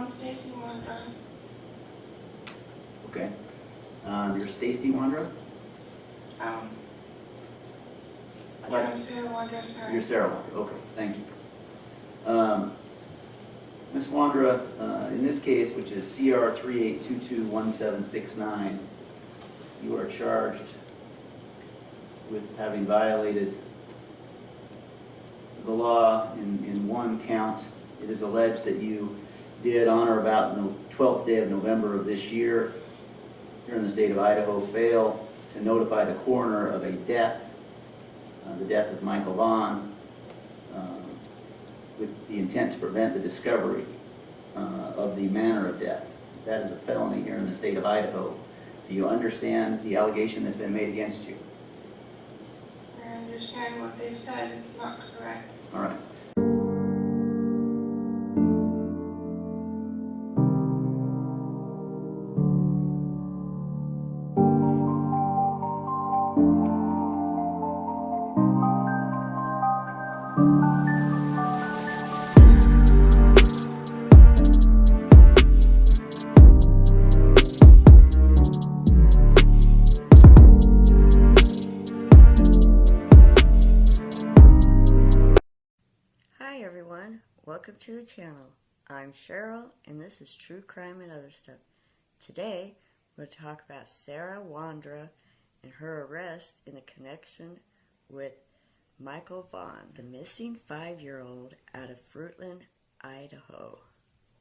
Stacy Wandra. Okay. You're Stacy Wandra? Yeah, I'm Sarah Wandra, sorry. You're Sarah Wandra. Okay, thank you. Ms. Wandra, in this case, which is CR 38221769, you are charged with having violated the law in one count. It is alleged that you did on or about the 12th day of November of this year, here in the state of Idaho, fail to notify the coroner of a death, the death of Micheal Vaughn, with the intent to prevent the discovery of the manner of death. That is a felony here in the state of Idaho. Do you understand the allegation that's been made against you? I understand what they've said, it's not correct. All right. Hi everyone, welcome to the channel. I'm Cheryl and this is True Crime and Other Stuff. Today we're going to talk about Sarah Wandra and her arrest in the connection with Micheal Vaughn, the missing 5-year-old out of Fruitland, Idaho.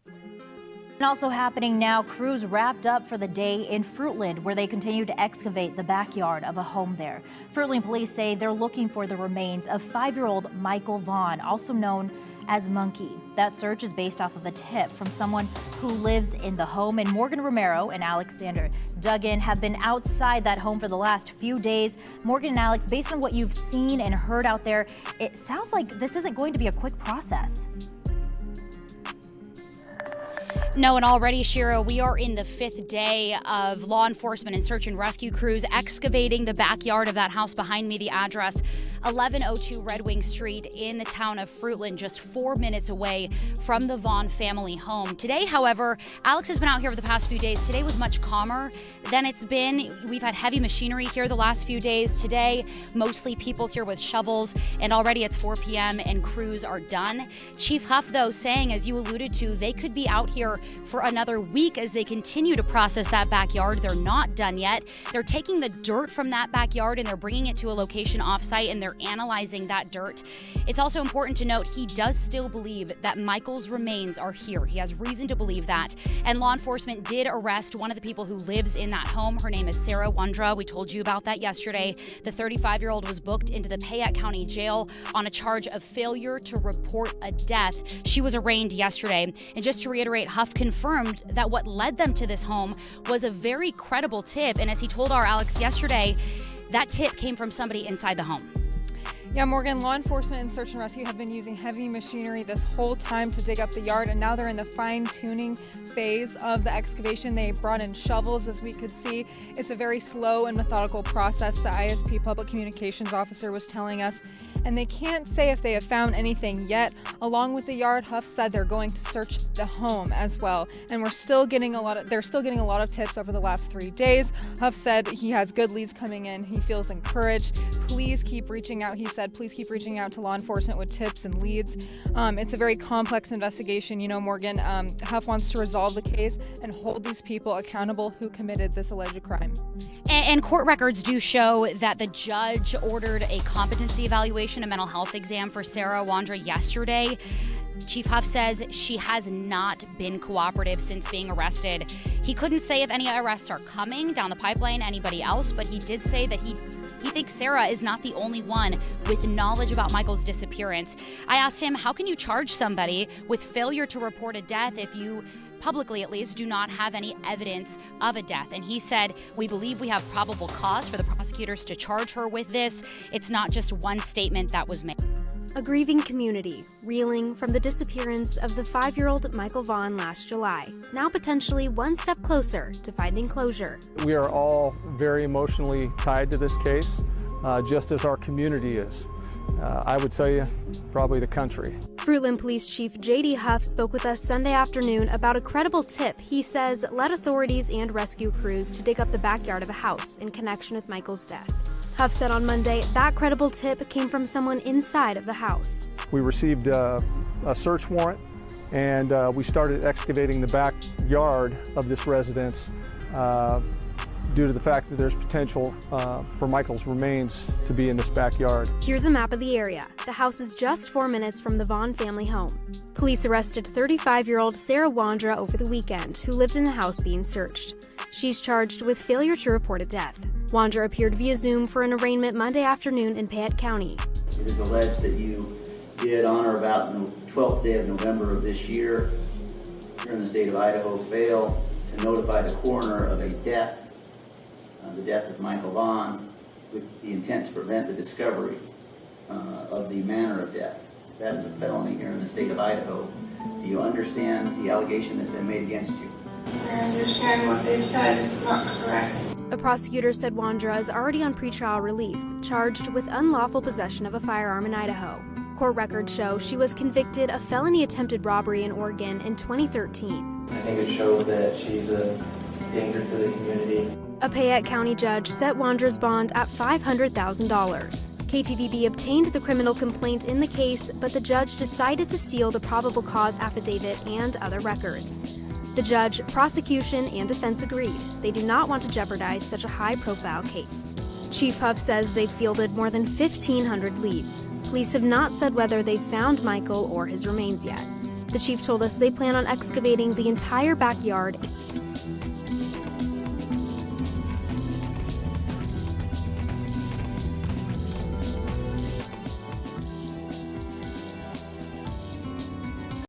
And also happening now, crews wrapped up for the day in Fruitland, where they continue to excavate the backyard of a home there. Fruitland police say they're looking for the remains of 5-year-old Micheal Vaughn, also known as Monkey. That search is based off of a tip from someone who lives in the home, and Morgan Romero and Alexander Duggan have been outside that home for the last few days. Morgan and Alex, based on what you've seen and heard out there, it sounds like this isn't going to be a quick process. No, and already, Shira, we are in the 5th day of law enforcement and search and rescue crews excavating the backyard of that house behind me. The address, 1102 Red Wing Street in the town of Fruitland, just 4 minutes away from the Vaughn family home. Today, however, Alex has been out here for the past few days. Today was much calmer than it's been. We've had heavy machinery here the last few days. Today, mostly people here with shovels, and already it's 4 p.m. and crews are done. Chief Huff, though, saying, as you alluded to, they could be out here for another week as they continue to process that backyard. They're not done yet. They're taking the dirt from that backyard and they're bringing it to a location offsite, and they're analyzing that dirt. It's also important to note he does still believe that Michael's remains are here. He has reason to believe that. And law enforcement did arrest one of the people who lives in that home. Her name is Sarah Wandra. We told you about that yesterday. The 35-year-old was booked into the Payette County Jail on a charge of failure to report a death. She was arraigned yesterday. And just to reiterate, Huff confirmed that what led them to this home was a very credible tip. And as he told our Alex yesterday, that tip came from somebody inside the home. Yeah, Morgan, law enforcement and search and rescue have been using heavy machinery this whole time to dig up the yard, and now they're in the fine-tuning phase of the excavation. They brought in shovels, as we could see. It's a very slow and methodical process, the ISP Public Communications Officer was telling us, and they can't say if they have found anything yet. Along with the yard, Huff said they're going to search the home as well, and they're still getting a lot of tips over the last 3 days. Huff said he has good leads coming in. He feels encouraged. Please keep reaching out, he said. Please keep reaching out to law enforcement with tips and leads. It's a very complex investigation. You know, Morgan, Huff wants to resolve the case and hold these people accountable who committed this alleged crime. And court records do show that the judge ordered a competency evaluation, a mental health exam for Sarah Wandra yesterday. Chief Huff says she has not been cooperative since being arrested. He couldn't say if any arrests are coming down the pipeline, anybody else, but he did say that he thinks Sarah is not the only one with knowledge about Michael's disappearance. I asked him, how can you charge somebody with failure to report a death if you, publicly at least, do not have any evidence of a death? And he said, we believe we have probable cause for the prosecutors to charge her with this. It's not just one statement that was made. A grieving community, reeling from the disappearance of the 5-year-old Micheal Vaughn last July, now potentially one step closer to finding closure. We are all very emotionally tied to this case, just as our community is. I would say probably the country. Fruitland Police Chief J.D. Huff spoke with us Sunday afternoon about a credible tip he says led authorities and rescue crews to dig up the backyard of a house in connection with Michael's death. Huff said on Monday that credible tip came from someone inside of the house. We received a search warrant, and we started excavating the backyard of this residence due to the fact that there's potential for Michael's remains to be in this backyard. Here's a map of the area. The house is just 4 minutes from the Vaughn family home. Police arrested 35-year-old Sarah Wandra over the weekend, who lived in the house being searched. She's charged with failure to report a death. Wandra appeared via Zoom for an arraignment Monday afternoon in Payette County. It is alleged that you did on or about the 12th day of November of this year, here in the state of Idaho, fail to notify the coroner of a death, the death of Michael Vaughn, with the intent to prevent the discovery of the manner of death. That is a felony here in the state of Idaho. Do you understand the allegation that's been made against you? I understand what they've said is not correct. A prosecutor said Wandra is already on pretrial release, charged with unlawful possession of a firearm in Idaho. Court records show she was convicted of felony attempted robbery in Oregon in 2013. I think it shows that she's a danger to the community. A Payette County judge set Wandra's bond at $500,000. KTVB obtained the criminal complaint in the case, but the judge decided to seal the probable cause affidavit and other records. The judge, prosecution, and defense agreed. They do not want to jeopardize such a high-profile case. Chief Huff says they've fielded more than 1,500 leads. Police have not said whether they've found Michael or his remains yet. The chief told us they plan on excavating the entire backyard